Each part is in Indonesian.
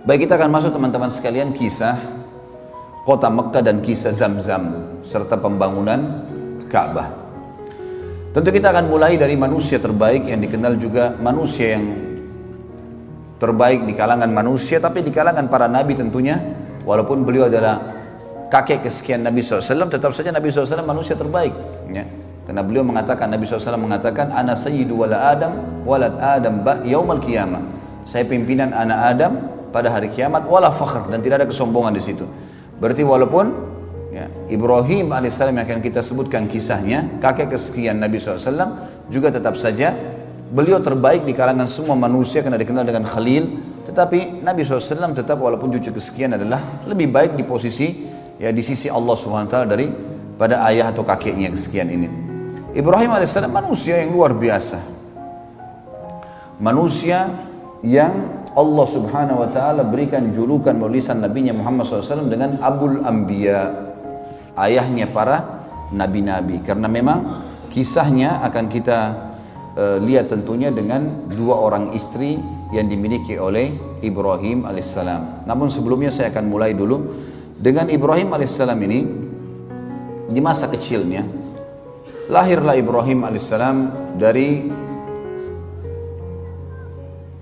Baik, kita akan masuk teman-teman sekalian kisah kota Mekkah dan kisah Zamzam serta pembangunan Ka'bah. Tentu kita akan mulai dari manusia terbaik yang dikenal juga manusia yang terbaik di kalangan manusia, tapi di kalangan para nabi tentunya. Walaupun beliau adalah kakek kesekian Nabi SAW, tetap saja Nabi SAW manusia terbaik ya. Karena beliau mengatakan, Nabi SAW mengatakan, Ana sayyidu walad Adam yaumal qiyamah. Saya pimpinan anak Adam pada hari kiamat, wala fakhr, dan tidak ada kesombongan di situ. Berarti walaupun ya, Ibrahim alaihissalam yang akan kita sebutkan kisahnya, kakek kesekian Nabi SAW, juga tetap saja beliau terbaik di kalangan semua manusia karena dikenal dengan Khalil. Tetapi Nabi SAW tetap walaupun cucu kesekian adalah lebih baik di posisi ya di sisi Allah SWT daripada ayah atau kakeknya kesekian ini. Ibrahim alaihissalam manusia yang luar biasa, manusia yang Allah Subhanahu wa taala berikan julukan melalui lisan nabinya Muhammad SAW dengan Abul Anbiya, ayahnya para nabi-nabi, karena memang kisahnya akan kita lihat tentunya dengan dua orang istri yang dimiliki oleh Ibrahim alaihissalam. Namun sebelumnya saya akan mulai dulu dengan Ibrahim alaihissalam ini. Di masa kecilnya lahirlah Ibrahim alaihissalam dari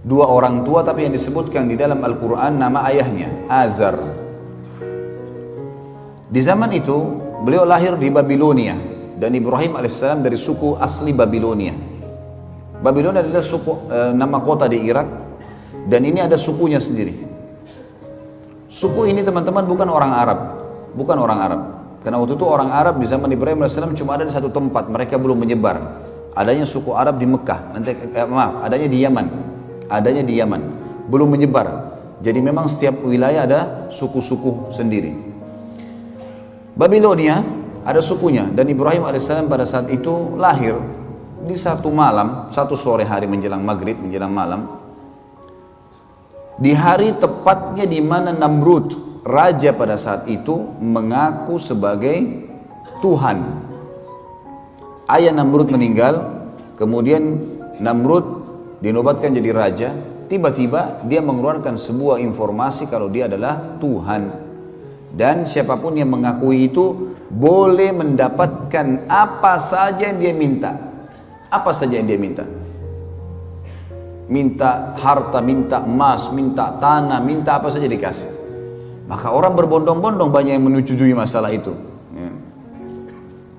dua orang tua, tapi yang disebutkan di dalam Al-Quran nama ayahnya Azar. Di zaman itu beliau lahir di Babilonia, dan Ibrahim alaihissalam dari suku asli Babilonia. Babilonia adalah suku nama kota di Irak, dan ini ada sukunya sendiri. Suku ini teman-teman bukan orang Arab, bukan orang Arab. Karena waktu itu orang Arab di zaman Ibrahim alaihissalam cuma ada di satu tempat, mereka belum menyebar. Adanya suku Arab di Mekah, adanya di Yaman. Adanya di Yaman, belum menyebar. Jadi memang setiap wilayah ada suku-suku sendiri. Babilonia ada sukunya, dan Ibrahim alaihissalam pada saat itu lahir di satu malam, satu sore hari menjelang maghrib, menjelang malam. Di hari tepatnya di mana Namrud, raja pada saat itu, mengaku sebagai Tuhan. Ayah Namrud meninggal, kemudian Namrud dinobatkan jadi raja. Tiba-tiba dia mengeluarkan sebuah informasi kalau dia adalah Tuhan, dan siapapun yang mengakui itu boleh mendapatkan apa saja yang dia minta. Apa saja yang dia minta, minta harta, minta emas, minta tanah, minta apa saja dikasih. Maka orang berbondong-bondong banyak yang menyetujui masalah itu ya.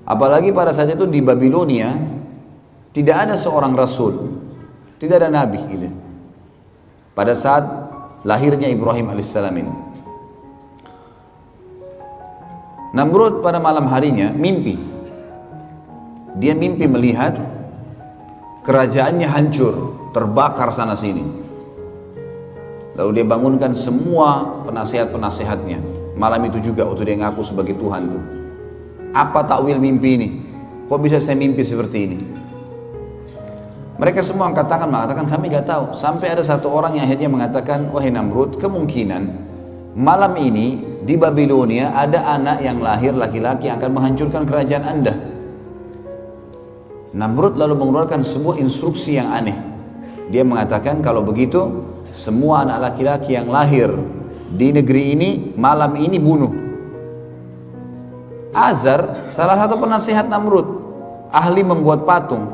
Apalagi pada saat itu di Babilonia tidak ada seorang rasul, tidak ada nabi gitu. Pada saat lahirnya Ibrahim alaihissalam ini, Namrud pada malam harinya mimpi. Dia mimpi melihat kerajaannya hancur, terbakar sana sini. Lalu dia bangunkan semua penasehat-penasehatnya. Malam itu juga waktu dia ngaku sebagai Tuhan tuh. Apa takwil mimpi ini? Kok bisa saya mimpi seperti ini? Mereka semua mengatakan kami gak tahu. Sampai ada satu orang yang akhirnya mengatakan, wahai Namrud, kemungkinan malam ini di Babilonia ada anak yang lahir laki-laki yang akan menghancurkan kerajaan Anda. Namrud lalu mengeluarkan sebuah instruksi yang aneh. Dia mengatakan kalau begitu semua anak laki-laki yang lahir di negeri ini malam ini bunuh. Azar, salah satu penasihat Namrud, ahli membuat patung,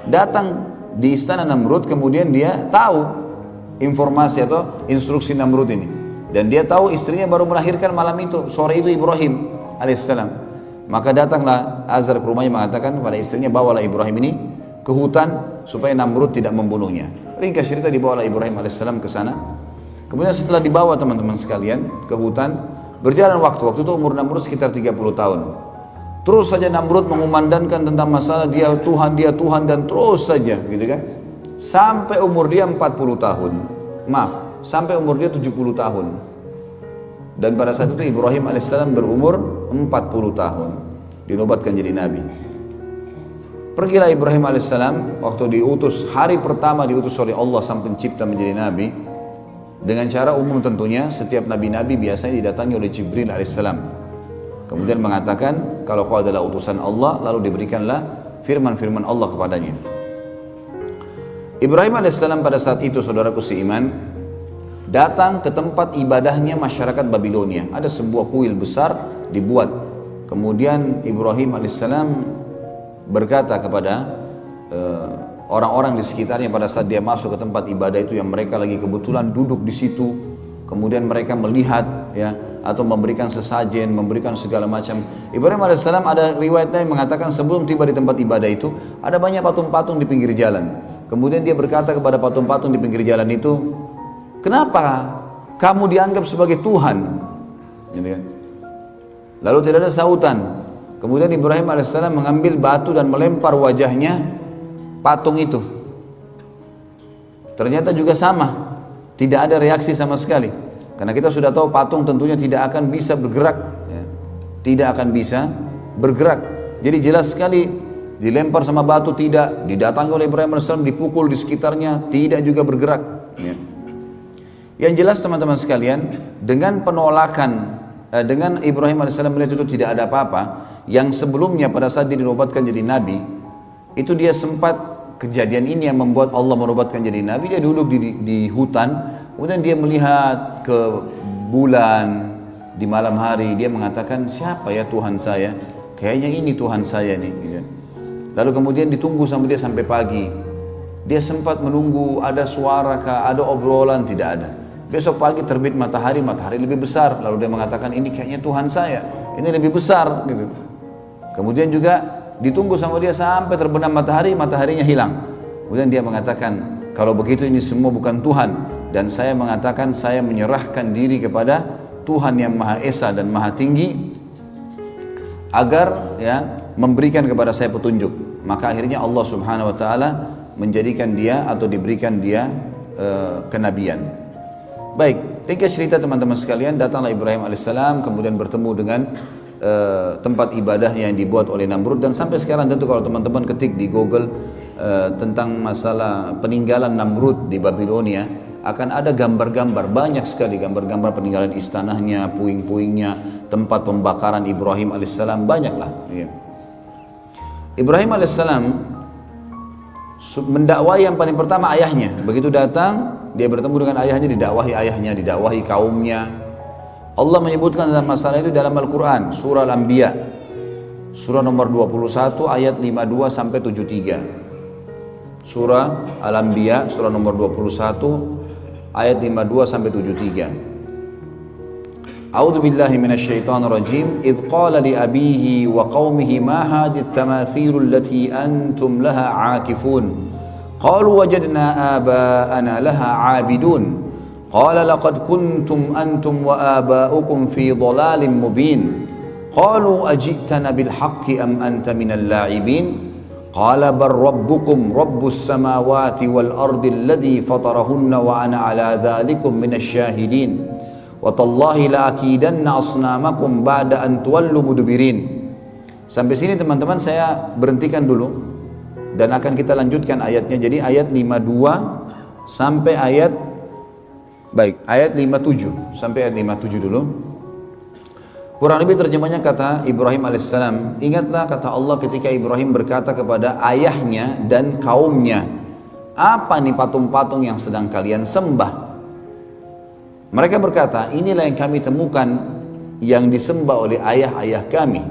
datang di istana Namrud. Kemudian dia tahu informasi atau instruksi Namrud ini, dan dia tahu istrinya baru melahirkan malam itu, sore itu Ibrahim alaihissalam. Maka datanglah Azar ke rumahnya mengatakan kepada istrinya, bawalah Ibrahim ini ke hutan supaya Namrud tidak membunuhnya. Ringkas cerita, dibawalah Ibrahim alaihissalam ke sana. Kemudian setelah dibawa teman-teman sekalian ke hutan, berjalan waktu itu umur Namrud sekitar 30 tahun. Terus saja Namrud mengumandangkan tentang masalah dia Tuhan, dan terus saja gitu kan. Sampai umur dia 40 tahun. Sampai umur dia 70 tahun. Dan pada saat itu Ibrahim alaihissalam berumur 40 tahun. Dinobatkan jadi nabi. Pergilah Ibrahim alaihissalam waktu diutus, hari pertama diutus oleh Allah sang pencipta menjadi nabi. Dengan cara umum tentunya, setiap nabi-nabi biasanya didatangi oleh Jibril alaihissalam. Kemudian mengatakan kalau kau adalah utusan Allah, lalu diberikanlah firman-firman Allah kepadanya. Ibrahim alaihissalam pada saat itu, saudaraku seiman, datang ke tempat ibadahnya masyarakat Babilonia. Ada sebuah kuil besar dibuat. Kemudian Ibrahim alaihissalam berkata kepada orang-orang di sekitarnya pada saat dia masuk ke tempat ibadah itu, yang mereka lagi kebetulan duduk di situ. Kemudian mereka melihat, ya, atau memberikan sesajen, memberikan segala macam. Ibrahim alaihissalam, ada riwayatnya yang mengatakan sebelum tiba di tempat ibadah itu ada banyak patung-patung di pinggir jalan. Kemudian dia berkata kepada patung-patung di pinggir jalan itu, kenapa kamu dianggap sebagai Tuhan? Gitu kan? Lalu tidak ada sautan. Kemudian Ibrahim alaihissalam mengambil batu dan melempar wajahnya patung itu. Ternyata juga sama, tidak ada reaksi sama sekali. Karena kita sudah tahu patung tentunya tidak akan bisa bergerak, ya. Tidak akan bisa bergerak. Jadi jelas sekali, dilempar sama batu tidak, didatangi oleh Ibrahim AS, dipukul di sekitarnya, tidak juga bergerak, ya. Yang jelas teman-teman sekalian, dengan penolakan, dengan Ibrahim AS melihat itu tidak ada apa-apa, yang sebelumnya pada saat dia dinobatkan jadi nabi, itu dia sempat, kejadian ini yang membuat Allah menobatkan jadi nabi. Dia duduk di hutan, kemudian dia melihat ke bulan di malam hari. Dia mengatakan, siapa ya Tuhan saya? Kayaknya ini Tuhan saya nih, gitu. Lalu kemudian ditunggu sama dia sampai pagi. Dia sempat menunggu ada suara kah, ada obrolan, tidak ada. Besok pagi terbit matahari, matahari lebih besar. Lalu dia mengatakan, ini kayaknya Tuhan saya, ini lebih besar, gitu. Kemudian juga ditunggu sama dia sampai terbenam matahari, mataharinya hilang. Kemudian dia mengatakan, kalau begitu ini semua bukan Tuhan, dan saya mengatakan saya menyerahkan diri kepada Tuhan yang Maha Esa dan Maha Tinggi agar, ya, memberikan kepada saya petunjuk. Maka akhirnya Allah Subhanahu wa taala menjadikan dia atau diberikan dia kenabian. Baik, ringkas cerita teman-teman sekalian, datanglah Ibrahim alaihissalam kemudian bertemu dengan tempat ibadah yang dibuat oleh Namrud. Dan sampai sekarang tentu kalau teman-teman ketik di Google tentang masalah peninggalan Namrud di Babilonia, akan ada gambar-gambar, banyak sekali gambar-gambar peninggalan istananya, puing-puingnya, tempat pembakaran Ibrahim alaihissalam, banyaklah, ya. Ibrahim alaihissalam mendakwai yang paling pertama ayahnya. Begitu datang, dia bertemu dengan ayahnya, didakwahi ayahnya, didakwahi kaumnya. Allah menyebutkan dalam masalah itu dalam Al-Quran, surah Al-Anbiya, surah nomor 21 ayat 52 sampai 73. Surah Al-Anbiya, surah nomor 21 ayat 52 sampai 73. A'udzu billahi minasyaitonir rajim. Idz qala li abihi wa qaumihi ma hadhihi at-tamathil allati antum laha 'akifun. Qalu wajadna aba'ana laha 'abidun. Qala laqad kuntum antum wa aba'ukum fi dhalalin mubin. Qalu aji'tana bil haqqi am anta minal la'ibin. Qala bal rabbukum rabbus samawati wal ardi alladhi fatarahunna wa ana 'ala dhalikum minasy syahidin. Wa tallahi la akidanna asnamakum ba'da an tuwallu mudbirin. Sampai sini teman-teman saya berhentikan dulu dan akan kita lanjutkan ayatnya. Jadi ayat 52 sampai ayat ayat 57 sampai ayat 57 dulu. Kurang lebih terjemahnya kata Ibrahim alaihissalam, ingatlah kata Allah ketika Ibrahim berkata kepada ayahnya dan kaumnya, apa nih patung-patung yang sedang kalian sembah? Mereka berkata, inilah yang kami temukan yang disembah oleh ayah-ayah kami.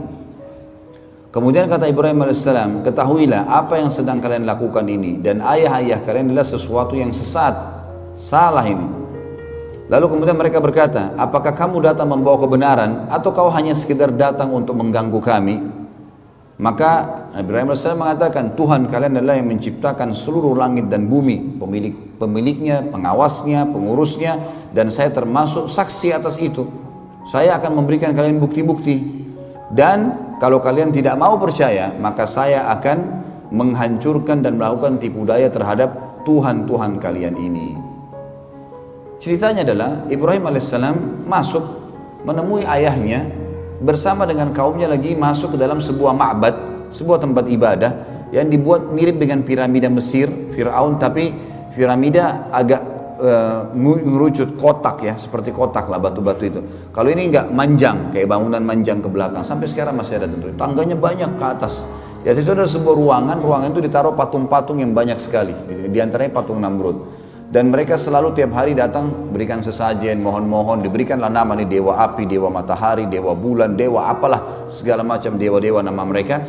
Kemudian kata Ibrahim alaihissalam, ketahuilah apa yang sedang kalian lakukan ini dan ayah-ayah kalian adalah sesuatu yang sesat, salah ini. Lalu kemudian mereka berkata, apakah kamu datang membawa kebenaran atau kau hanya sekedar datang untuk mengganggu kami? Maka Ibrahim AS mengatakan, Tuhan kalian adalah yang menciptakan seluruh langit dan bumi, pemiliknya, pengawasnya, pengurusnya, dan saya termasuk saksi atas itu. Saya akan memberikan kalian bukti-bukti, dan kalau kalian tidak mau percaya, maka saya akan menghancurkan dan melakukan tipu daya terhadap Tuhan-Tuhan kalian ini. Ceritanya adalah Ibrahim alaihissalam masuk menemui ayahnya bersama dengan kaumnya lagi masuk ke dalam sebuah ma'bad, sebuah tempat ibadah yang dibuat mirip dengan piramida Mesir Fir'aun, tapi piramida agak mengerucut kotak, ya, seperti kotak lah batu-batu itu. Kalau ini enggak manjang, kayak bangunan manjang ke belakang, sampai sekarang masih ada tentu. Tangganya banyak ke atas. Ya, itu ada sebuah ruangan itu ditaruh patung-patung yang banyak sekali. Di antaranya patung Namrud. Dan mereka selalu tiap hari datang berikan sesajen, mohon-mohon, diberikanlah nama nih dewa api, dewa matahari, dewa bulan, dewa apalah, segala macam dewa-dewa nama mereka.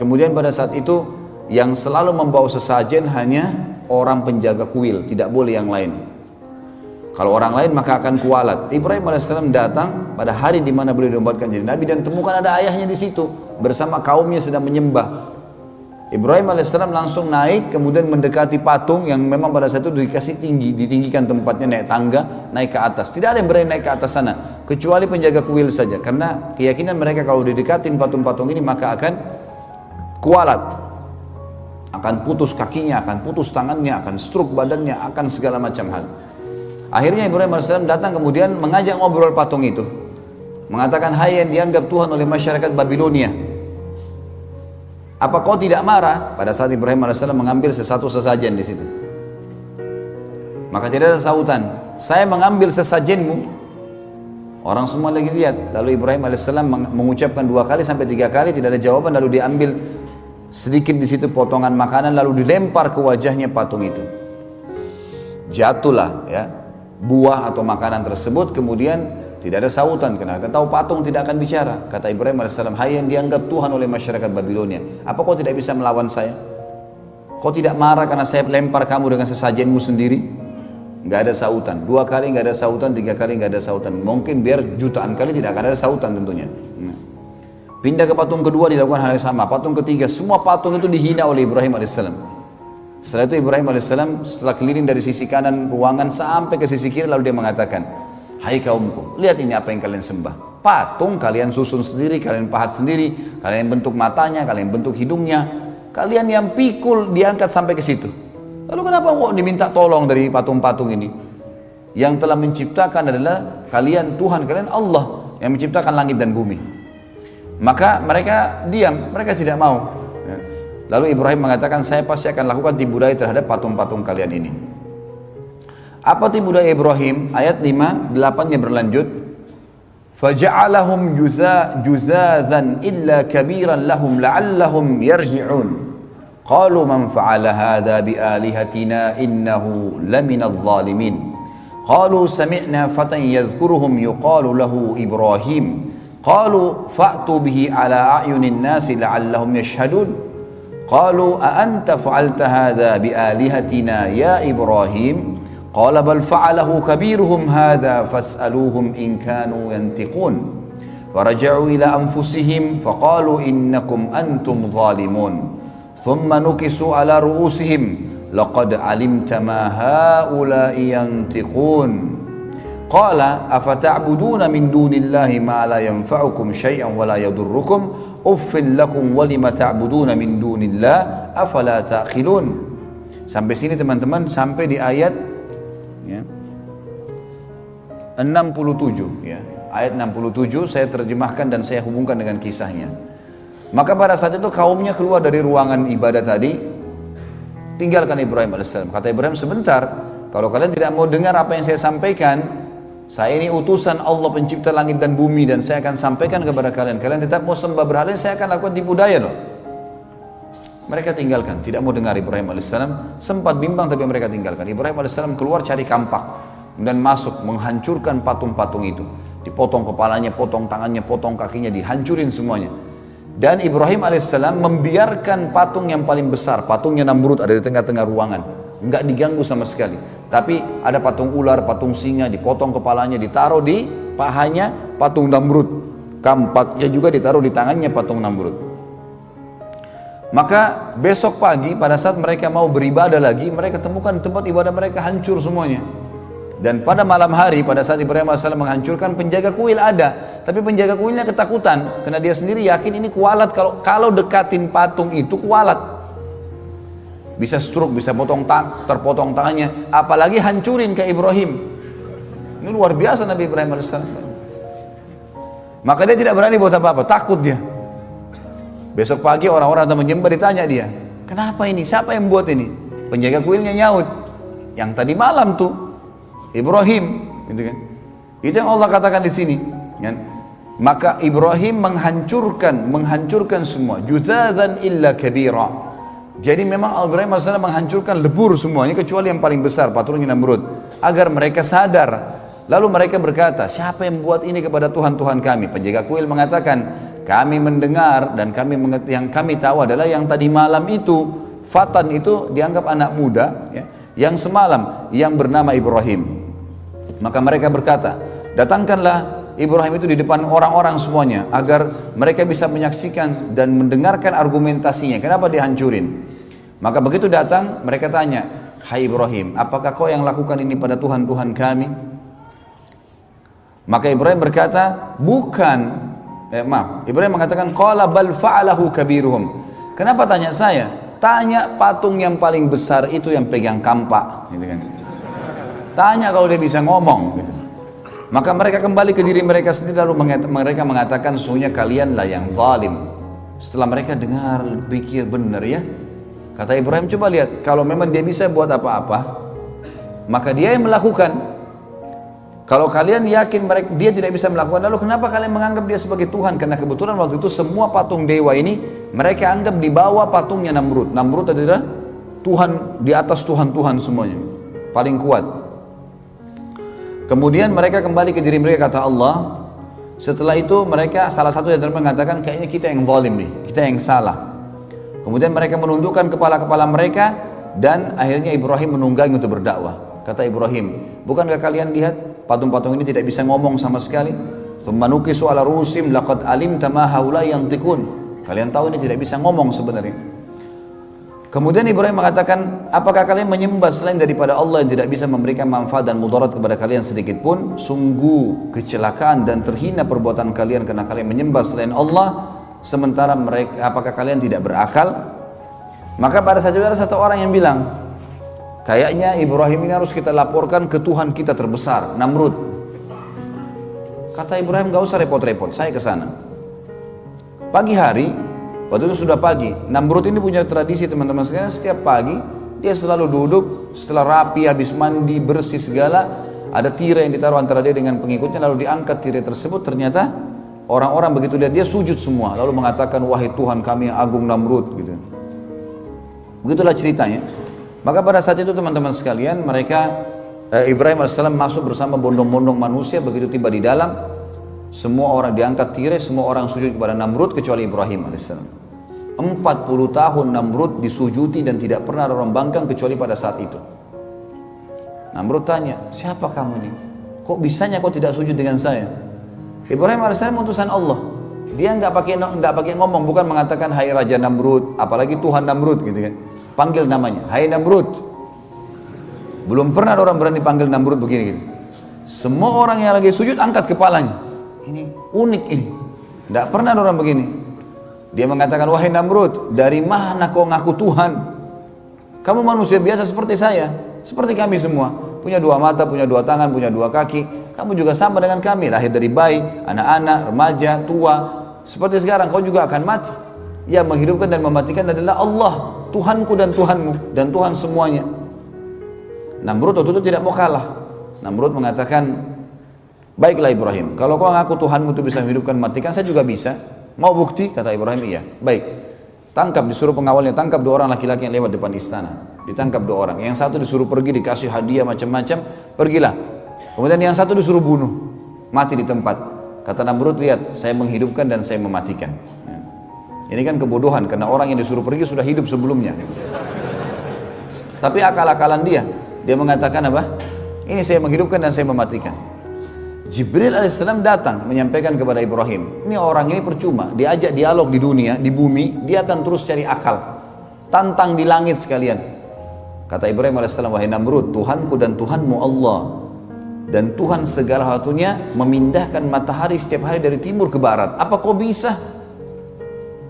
Kemudian pada saat itu yang selalu membawa sesajen hanya orang penjaga kuil, tidak boleh yang lain. Kalau orang lain maka akan kualat. Ibrahim alaihissalam datang pada hari di mana beliau dinobatkan jadi nabi dan temukan ada ayahnya di situ bersama kaumnya sedang menyembah. Ibrahim alaihissalam langsung naik, kemudian mendekati patung yang memang pada saat itu dikasih tinggi, ditinggikan tempatnya, naik tangga, naik ke atas. Tidak ada yang berani naik ke atas sana, kecuali penjaga kuil saja. Karena keyakinan mereka kalau didekatin patung-patung ini maka akan kualat, akan putus kakinya, akan putus tangannya, akan stroke badannya, akan segala macam hal. Akhirnya Ibrahim alaihissalam datang kemudian mengajak ngobrol patung itu, mengatakan, hai yang dianggap Tuhan oleh masyarakat Babilonia, apa kau tidak marah pada saat Ibrahim alaihissalam mengambil sesuatu sesajen di situ? Maka tidak ada sautan. Saya mengambil sesajenmu. Orang semua lagi lihat. Lalu Ibrahim alaihissalam mengucapkan 2 kali sampai 3 kali tidak ada jawaban. Lalu diambil sedikit di situ potongan makanan lalu dilempar ke wajahnya patung itu. Jatuhlah ya buah atau makanan tersebut. Kemudian tidak ada sautan, karena kita tahu patung tidak akan bicara. Kata Ibrahim AS, hai yang dianggap Tuhan oleh masyarakat Babilonia, apa kau tidak bisa melawan saya? Kau tidak marah karena saya lempar kamu dengan sesajenmu sendiri? Nggak ada sautan. 2 kali nggak ada sautan, 3 kali nggak ada sautan. Mungkin biar jutaan kali tidak akan ada sautan tentunya. Pindah ke patung kedua dilakukan hal yang sama. Patung ketiga, semua patung itu dihina oleh Ibrahim AS. Setelah itu Ibrahim AS setelah keliling dari sisi kanan ruangan sampai ke sisi kiri, lalu dia mengatakan, hai kaumku, lihat ini apa yang kalian sembah. Patung kalian susun sendiri, kalian pahat sendiri, kalian bentuk matanya, kalian bentuk hidungnya, kalian yang pikul diangkat sampai ke situ. Lalu kenapa kok diminta tolong dari patung-patung ini? Yang telah menciptakan adalah kalian, Tuhan kalian Allah yang menciptakan langit dan bumi. Maka mereka diam, mereka tidak mau. Lalu Ibrahim mengatakan, saya pasti akan lakukan tipu daya terhadap patung-patung kalian ini. Apa tipu daya Ibrahim? Ayat 5, 8-nya berlanjut. Faja'alahum juzadzan illa kabiran lahum la'allahum yarji'un. Qalu man fa'ala hadha bi'alihatina innahu laminadh dhalimin. Qalu sami'na fatan yadhkuruhum yuqalu lahu Ibrahim. Qalu fa'tu bihi ala a'yunin nasi la'allahum yashhadun. Qalu a anta fa'alta hadha bi'alihatina ya Ibrahim? قال بل فعله كبيرهم هذا فاسألوهم إن كانوا ينطقون فرجعوا إلى أنفسهم فقالوا إنكم أنتم ظالمون ثم نكسوا على رؤوسهم لقد علمت ما هؤلاء ينطقون قال أفتعبدون من دون الله ما لا ينفعكم شيئا ولا يضركم أف لكم ولم تعبدون من دون الله أفلا تعقلون. Sampai sini teman-teman, sampai di ayat 67 ya. Ayat 67 saya terjemahkan dan saya hubungkan dengan kisahnya. Maka pada saat itu kaumnya keluar dari ruangan ibadah tadi, tinggalkan Ibrahim AS. Kata Ibrahim, sebentar, kalau kalian tidak mau dengar apa yang saya sampaikan, saya ini utusan Allah pencipta langit dan bumi dan saya akan sampaikan kepada kalian. Kalian tetap mau sembah berhala, saya akan lakukan tipu daya loh. Mereka tinggalkan, tidak mau dengar Ibrahim AS. Sempat bimbang tapi mereka tinggalkan. Ibrahim AS keluar cari kampak dan masuk menghancurkan patung-patung itu. Dipotong kepalanya, potong tangannya, potong kakinya, dihancurin semuanya. Dan Ibrahim AS membiarkan patung yang paling besar, patungnya Namrud ada di tengah-tengah ruangan, enggak diganggu sama sekali. Tapi ada patung ular, patung singa, dipotong kepalanya, ditaruh di pahanya patung Namrud. Kampaknya juga ditaruh di tangannya patung Namrud. Maka besok pagi pada saat mereka mau beribadah lagi, mereka temukan tempat ibadah mereka hancur semuanya. Dan pada malam hari pada saat Ibrahim AS menghancurkan, penjaga kuil ada, tapi penjaga kuilnya ketakutan karena dia sendiri yakin ini kualat, kalau dekatin patung itu kualat, bisa stroke, bisa terpotong tangannya, apalagi hancurin ke Ibrahim. Ini luar biasa Nabi Ibrahim AS. Maka dia tidak berani buat apa-apa, takut dia. Besok pagi orang-orang yang menyembah ditanya dia, kenapa ini? Siapa yang buat ini? Penjaga kuilnya nyaut, yang tadi malam tuh Ibrahim, gitu kan? Itu yang Allah katakan di sini, kan? Maka Ibrahim menghancurkan semua, juzadzan illa kabira. Jadi memang Ibrahim AS menghancurkan lebur semuanya kecuali yang paling besar, patungnya Namrud, agar mereka sadar. Lalu mereka berkata, siapa yang membuat ini kepada Tuhan-Tuhan kami? Penjaga kuil mengatakan, kami mendengar dan yang kami tahu adalah yang tadi malam itu, Fatan itu dianggap anak muda, ya, yang semalam yang bernama Ibrahim. Maka mereka berkata, datangkanlah Ibrahim itu di depan orang-orang semuanya agar mereka bisa menyaksikan dan mendengarkan argumentasinya. Kenapa dihancurin? Maka begitu datang, mereka tanya, hai Ibrahim, apakah kau yang lakukan ini pada Tuhan-Tuhan kami? Maka Ibrahim berkata, bukan. Ibrahim mengatakan, qala bal fa'alahu kabiruhum. Kenapa tanya saya? Tanya patung yang paling besar itu yang pegang kampak, gitu kan. Tanya kalau dia bisa ngomong, gitu. Maka mereka kembali ke diri mereka sendiri, lalu mereka mengatakan, sesungguhnya kalianlah yang zalim. Setelah mereka dengar, pikir benar ya. Kata Ibrahim, coba lihat, kalau memang dia bisa buat apa-apa, maka dia yang melakukan. Kalau kalian yakin dia tidak bisa melakukan, lalu kenapa kalian menganggap dia sebagai Tuhan? Karena kebetulan waktu itu semua patung dewa ini, mereka anggap di bawah patungnya Namrud. Namrud adalah Tuhan, di atas Tuhan-Tuhan semuanya, paling kuat. Kemudian mereka kembali ke diri mereka, kata Allah. Setelah itu mereka, salah satu yang mengatakan, kayaknya kita yang zalim nih, kita yang salah. Kemudian mereka menundukkan kepala-kepala mereka dan akhirnya Ibrahim menunggangi untuk berdakwah. Kata Ibrahim, bukankah kalian lihat patung-patung ini tidak bisa ngomong sama sekali? Tsumma nukisu ala rusim laqad alimta ma haula yantiqun. Kalian tahu ini tidak bisa ngomong sebenarnya. Kemudian Ibrahim mengatakan, apakah kalian menyembah selain daripada Allah yang tidak bisa memberikan manfaat dan mudarat kepada kalian sedikit pun? Sungguh kecelakaan dan terhina perbuatan kalian karena kalian menyembah selain Allah. Sementara mereka, apakah kalian tidak berakal? Maka pada saat itu ada satu orang yang bilang, kayaknya Ibrahim ini harus kita laporkan ke Tuhan kita terbesar, Namrud. Kata Ibrahim, gak usah repot-repot, saya ke sana. Pagi hari, waktu itu sudah pagi. Namrud ini punya tradisi teman-teman sekalian, setiap pagi dia selalu duduk, setelah rapi, habis mandi, bersih segala, ada tirai yang ditaruh antara dia dengan pengikutnya, lalu diangkat tirai tersebut, ternyata orang-orang begitu lihat dia sujud semua, lalu mengatakan, wahai Tuhan kami yang agung Namrud, gitu. Begitulah ceritanya. Maka pada saat itu teman-teman sekalian, Ibrahim AS masuk bersama bondong-bondong manusia. Begitu tiba di dalam, semua orang diangkat tirai, semua orang sujud kepada Namrud kecuali Ibrahim AS. 40 tahun Namrud disujuti dan tidak pernah ada orang bangkang kecuali pada saat itu. Namrud tanya, siapa kamu nih? Kok bisanya kau tidak sujud dengan saya? Ibrahim AS utusan Allah. Dia nggak pakai ngomong, bukan mengatakan hai Raja Namrud, apalagi Tuhan Namrud gitu kan. Panggil namanya, hai Namrud. Belum pernah ada orang berani panggil Namrud begini gitu. Semua orang yang lagi sujud angkat kepalanya. Ini unik ini. Nggak pernah ada orang begini. Dia mengatakan, wahai Namrud, dari mana kau ngaku Tuhan? Kamu manusia biasa seperti saya, seperti kami semua. Punya dua mata, punya dua tangan, punya dua kaki. Kamu juga sama dengan kami, lahir dari bayi, anak-anak, remaja, tua. Seperti sekarang kau juga akan mati. Yang menghidupkan dan mematikan adalah Allah, Tuhanku dan Tuhanmu, dan Tuhan semuanya. Namrud waktu itu tidak mau kalah. Namrud mengatakan, baiklah Ibrahim, kalau kau ngaku Tuhanmu itu bisa menghidupkan, mematikan, saya juga bisa. Mau bukti? Kata Ibrahim, iya. Baik. Tangkap, disuruh pengawalnya, tangkap dua orang laki-laki yang lewat depan istana. Ditangkap dua orang. Yang satu disuruh pergi, dikasih hadiah macam-macam, pergilah. Kemudian yang satu disuruh bunuh, mati di tempat. Kata Namrud, lihat, saya menghidupkan dan saya mematikan. Ini kan kebodohan, karena orang yang disuruh pergi sudah hidup sebelumnya. Tapi akal-akalan dia mengatakan apa? Ini saya menghidupkan dan saya mematikan. Jibril alaihissalam datang menyampaikan kepada Ibrahim, ini orang ini percuma, diajak dialog di dunia, di bumi, dia akan terus cari akal, tantang di langit sekalian. Kata Ibrahim alaihissalam, wahai Namrud, Tuhanku dan Tuhanmu Allah, dan Tuhan segala sesuatunya memindahkan matahari setiap hari dari timur ke barat. Apa kau bisa?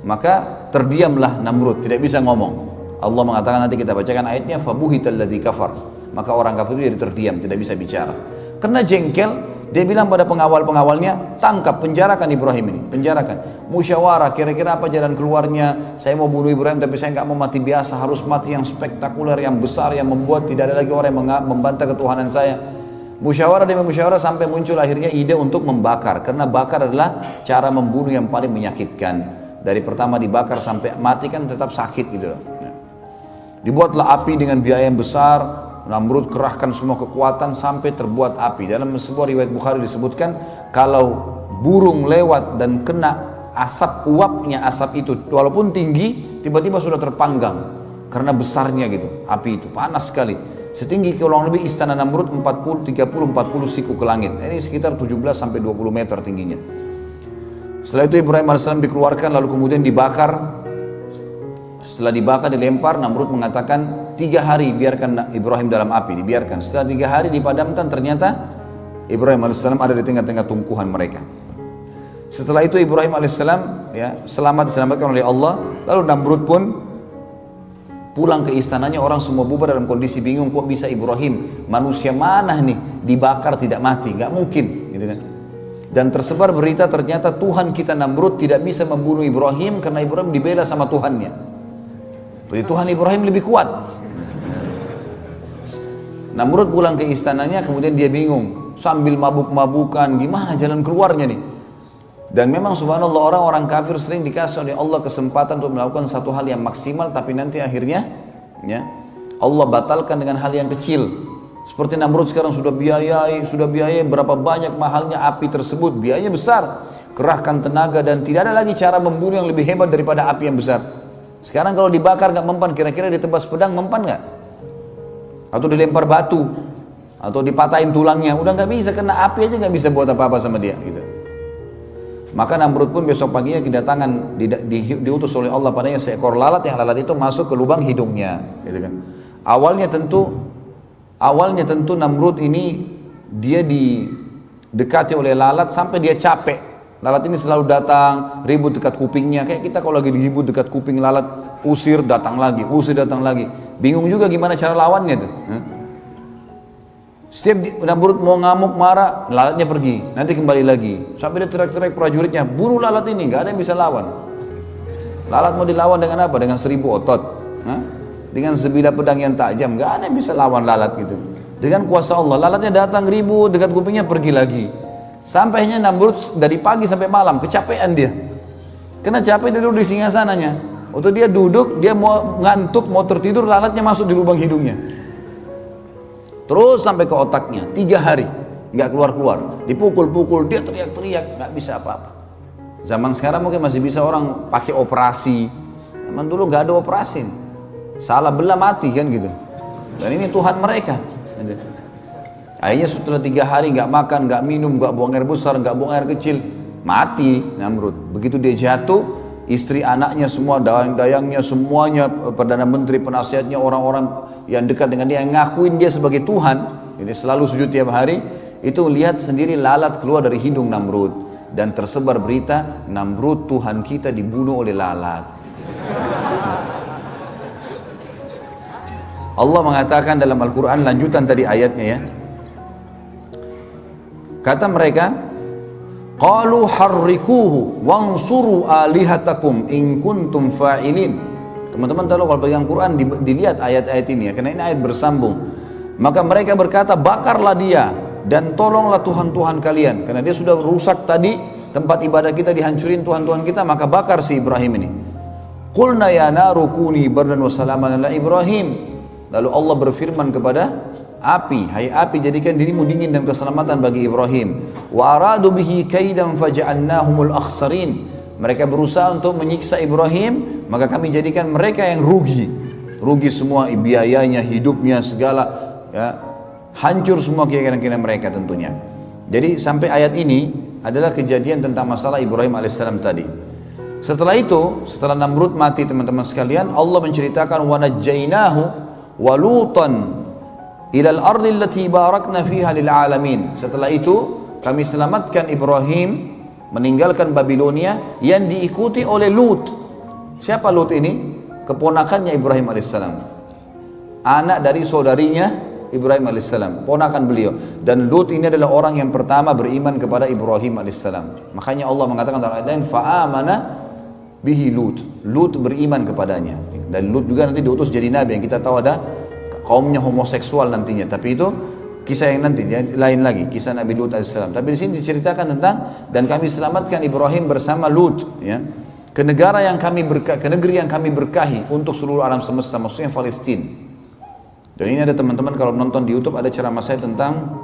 Maka terdiamlah Namrud, tidak bisa ngomong. Allah mengatakan, nanti kita bacakan ayatnya, fabuhital ladzi kafar. Maka orang kafir itu jadi terdiam, tidak bisa bicara. Karena jengkel, dia bilang pada pengawal-pengawalnya, tangkap, penjarakan Ibrahim ini, penjarakan. Musyawarah, kira-kira apa jalan keluarnya? Saya mau bunuh Ibrahim, tapi saya nggak mau mati biasa, harus mati yang spektakuler, yang besar, yang membuat tidak ada lagi orang yang membantah ketuhanan saya. Musyawarah demi musyawarah sampai muncul akhirnya ide untuk membakar, karena bakar adalah cara membunuh yang paling menyakitkan. Dari pertama dibakar sampai mati kan tetap sakit gitu loh. Dibuatlah api dengan biaya yang besar. Namrud kerahkan semua kekuatan sampai terbuat api. Dalam sebuah riwayat Bukhari disebutkan, kalau burung lewat dan kena asap, uapnya asap itu walaupun tinggi, tiba-tiba sudah terpanggang karena besarnya gitu. Api itu panas sekali, setinggi kurang lebih istana Namrud 30-40 siku ke langit. Ini sekitar 17-20 meter tingginya. Setelah itu Ibrahim AS dikeluarkan lalu kemudian dibakar. Setelah dibakar, dilempar, Namrud mengatakan 3 hari biarkan Ibrahim dalam api, dibiarkan. Setelah 3 hari dipadamkan, ternyata Ibrahim AS ada di tengah-tengah tumpuhan mereka. Setelah itu Ibrahim AS ya, diselamatkan oleh Allah. Lalu Namrud pun pulang ke istananya, orang semua bubar dalam kondisi bingung, kok bisa Ibrahim, manusia mana nih dibakar tidak mati, nggak mungkin gitu kan. Dan tersebar berita ternyata Tuhan kita Namrud tidak bisa membunuh Ibrahim karena Ibrahim dibela sama Tuhannya. Jadi Tuhan Ibrahim lebih kuat. Namrud pulang ke istananya, kemudian dia bingung sambil mabuk-mabukan, gimana jalan keluarnya nih. Dan memang subhanallah, orang-orang kafir sering dikasih oleh Allah kesempatan untuk melakukan satu hal yang maksimal, tapi nanti akhirnya ya, Allah batalkan dengan hal yang kecil. Seperti Namrud sekarang sudah biayai berapa banyak mahalnya api tersebut, biayanya besar, kerahkan tenaga dan tidak ada lagi cara membunuh yang lebih hebat daripada api yang besar. Sekarang kalau dibakar nggak mempan, kira-kira ditebas pedang mempan nggak? Atau dilempar batu, atau dipatahin tulangnya, udah nggak bisa, kena api aja nggak bisa buat apa-apa sama dia gitu. Maka Namrud pun besok paginya kedatangan, diutus oleh Allah padanya seekor lalat, yang lalat itu masuk ke lubang hidungnya gitu kan. Awalnya tentu Namrud ini dia didekati oleh lalat sampai dia capek. Lalat ini selalu datang, ribut dekat kupingnya. Kayak kita kalau lagi ribut dekat kuping lalat, usir datang lagi. Bingung juga gimana cara lawannya tuh. Setiap Namrud mau ngamuk marah, lalatnya pergi, nanti kembali lagi. Sampai dia teriak-teriak prajuritnya, bunuh lalat ini, nggak ada yang bisa lawan. Lalat mau dilawan dengan apa? Dengan 1000 otot. Dengan sebilah pedang yang tajam, nggak ada yang bisa lawan lalat gitu. Dengan kuasa Allah, lalatnya datang ribut dekat kupingnya, pergi lagi. Sampainya Namrud dari pagi sampai malam, kecapean dia. Kena capek dia duduk di singgasananya. Waktu dia duduk, dia mau ngantuk, mau tertidur, lalatnya masuk di lubang hidungnya. Terus sampai ke otaknya, 3 hari nggak keluar-keluar. Dipukul-pukul, dia teriak-teriak, nggak bisa apa-apa. Zaman sekarang mungkin masih bisa orang pakai operasi. Zaman dulu nggak ada operasi. Salah belah mati kan gitu. Dan ini Tuhan mereka. Akhirnya setelah 3 hari nggak makan, nggak minum, nggak buang air besar, nggak buang air kecil, mati Namrud. Begitu dia jatuh, istri anaknya semua, dayang-dayangnya semuanya, perdana menteri, penasihatnya, orang-orang yang dekat dengan dia yang ngakuin dia sebagai Tuhan, jadi selalu sujud tiap hari, itu lihat sendiri lalat keluar dari hidung Namrud. Dan tersebar berita Namrud Tuhan kita dibunuh oleh lalat. Allah mengatakan dalam Al-Quran, lanjutan tadi ayatnya ya, kata mereka, qalu harrikuhu wansuru alihatakum in kuntum fa'ilin. Teman-teman tahu kalau pegang Quran dilihat ayat-ayat ini ya, karena ini ayat bersambung. Maka mereka berkata, bakarlah dia dan tolonglah Tuhan-Tuhan kalian, karena dia sudah rusak tadi tempat ibadah kita, dihancurin Tuhan-Tuhan kita, maka bakar si Ibrahim ini. Qulna ya naru kuni bardan wa salaman ala Ibrahim. Lalu Allah berfirman kepada api, hai api, jadikan dirimu dingin dan keselamatan bagi Ibrahim. Wa aradu bihi kaidan faja'alnahumul akhsarin. Mereka berusaha untuk menyiksa Ibrahim, maka kami jadikan mereka yang rugi semua, biayanya, hidupnya, segala ya, hancur semua keyakinan mereka tentunya. Jadi sampai ayat ini adalah kejadian tentang masalah Ibrahim alaihissalam tadi. Setelah itu, setelah Namrud mati teman-teman sekalian, Allah menceritakan wa najjainahu wa lutan ilal ardi allati barakna fiha lil alamin. Setelah itu kami selamatkan Ibrahim meninggalkan Babilonia yang diikuti oleh Lut. Siapa Lut ini? Keponakannya Ibrahim alaihissalam, anak dari saudarinya Ibrahim alaihissalam, ponakan beliau. Dan Lut ini adalah orang yang pertama beriman kepada Ibrahim alaihissalam. Makanya Allah mengatakan dalam ayat lain, fa'amana bihi Lut. Lut beriman kepadanya. Dan Lut juga nanti diutus jadi nabi, yang kita tahu ada kaumnya homoseksual nantinya, tapi itu kisah yang nanti lain lagi, kisah Nabi Lut alaihissalam. Tapi di sini diceritakan tentang dan kami selamatkan Ibrahim bersama Lut ya. ke negara yang kami ke negeri yang kami berkahi untuk seluruh alam semesta, maksudnya Palestina. Dan ini ada teman-teman kalau nonton di YouTube ada ceramah saya tentang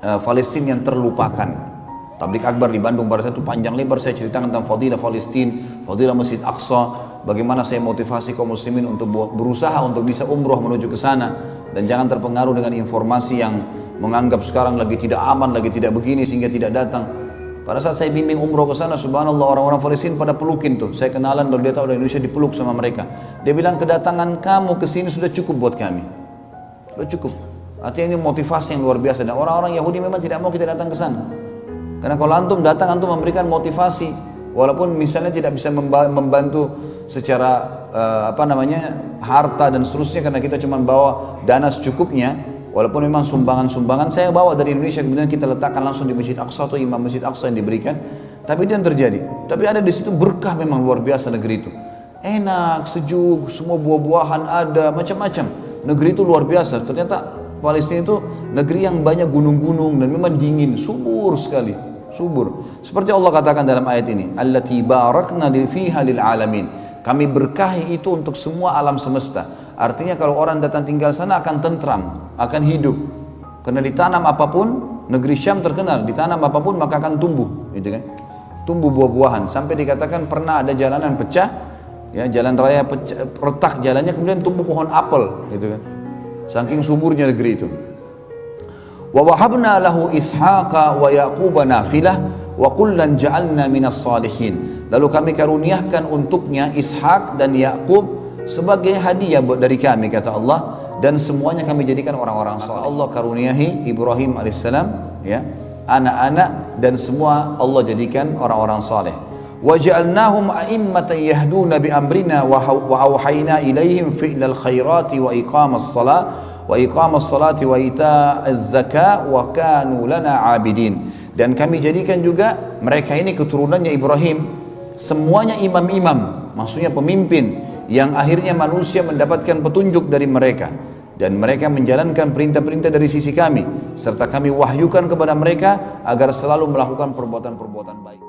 Palestina yang terlupakan. Tablik Akbar di Bandung pada saat itu panjang lebar saya ceritakan tentang fadilah Palestina, fadilah Masjid Aqsa, bagaimana saya motivasi kaum muslimin untuk berusaha untuk bisa umroh menuju ke sana dan jangan terpengaruh dengan informasi yang menganggap sekarang lagi tidak aman, lagi tidak begini sehingga tidak datang. Pada saat saya bimbing umroh ke sana, subhanallah orang-orang Palestina pada pelukin tuh. Saya kenalan dan dia tahu dari Indonesia dipeluk sama mereka. Dia bilang kedatangan kamu ke sini sudah cukup buat kami. Sudah cukup. Artinya ini motivasi yang luar biasa dan orang-orang Yahudi memang tidak mau kita datang ke sana. Karena kalau antum datang, antum memberikan motivasi, walaupun misalnya tidak bisa membantu secara harta dan seterusnya, karena kita cuma bawa dana secukupnya, walaupun memang sumbangan-sumbangan saya bawa dari Indonesia, kemudian kita letakkan langsung di Masjid Aqsa atau Imam Masjid Aqsa yang diberikan, tapi itu yang terjadi. Tapi ada di situ berkah memang luar biasa negeri itu. Enak, sejuk, semua buah-buahan ada, macam-macam. Negeri itu luar biasa, ternyata Palestina itu negeri yang banyak gunung-gunung dan memang dingin, subur sekali. Subur. Seperti Allah katakan dalam ayat ini, allati barakna fiha lil alamin. Kami berkahi itu untuk semua alam semesta. Artinya kalau orang datang tinggal sana akan tentram, akan hidup. Karena ditanam apapun, negeri Syam terkenal, ditanam apapun maka akan tumbuh, gitu kan? Tumbuh buah-buahan. Sampai dikatakan pernah ada jalanan pecah, ya jalan raya pecah, retak jalannya, kemudian tumbuh pohon apel, gitu kan? Saking suburnya negeri itu. Wa wahabna lahu ishaqa wa yaquba nafilah wa kullan ja'alna minas salihin. Lalu kami karuniakan untuknya Ishak dan Yakub sebagai hadiah dari kami, kata Allah, dan semuanya kami jadikan orang-orang saleh. Allah karuniahi Ibrahim alaihissalam, ya, anak-anak dan semua Allah jadikan orang-orang saleh. Wa ja'alnahum a'immatan yahduna bi amrina wa auhayna ilaihim fi'lal khairati wa iqamas salat wa iqamas salati wa ita'az zakat wa kanu lana 'abidin. Dan kami jadikan juga mereka ini keturunannya Ibrahim semuanya imam-imam, maksudnya pemimpin yang akhirnya manusia mendapatkan petunjuk dari mereka, dan mereka menjalankan perintah-perintah dari sisi kami serta kami wahyukan kepada mereka agar selalu melakukan perbuatan-perbuatan baik.